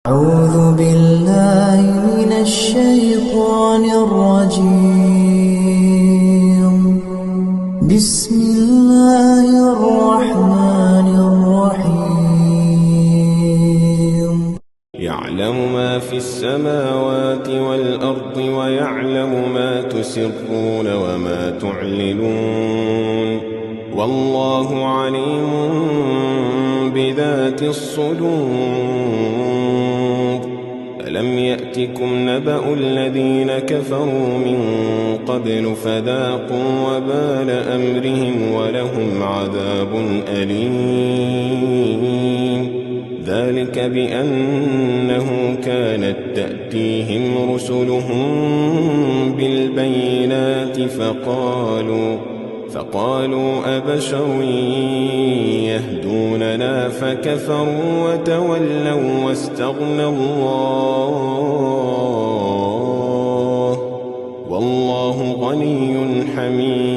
أعوذ بالله من الشيطان الرجيم. بسم الله الرحمن الرحيم. يعلم ما في السماوات والأرض ويعلم ما تسرون وما تعلنون والله عليم بذات الصدور. ألم يأتكم نبأ الذين كفروا من قبل فذاقوا وبال أمرهم ولهم عذاب أليم. ذلك بأنه كانت تأتيهم رسلهم بالبينات فقالوا أبشر يهدوننا فكفروا وتولوا واستغنى الله والله غني حميد.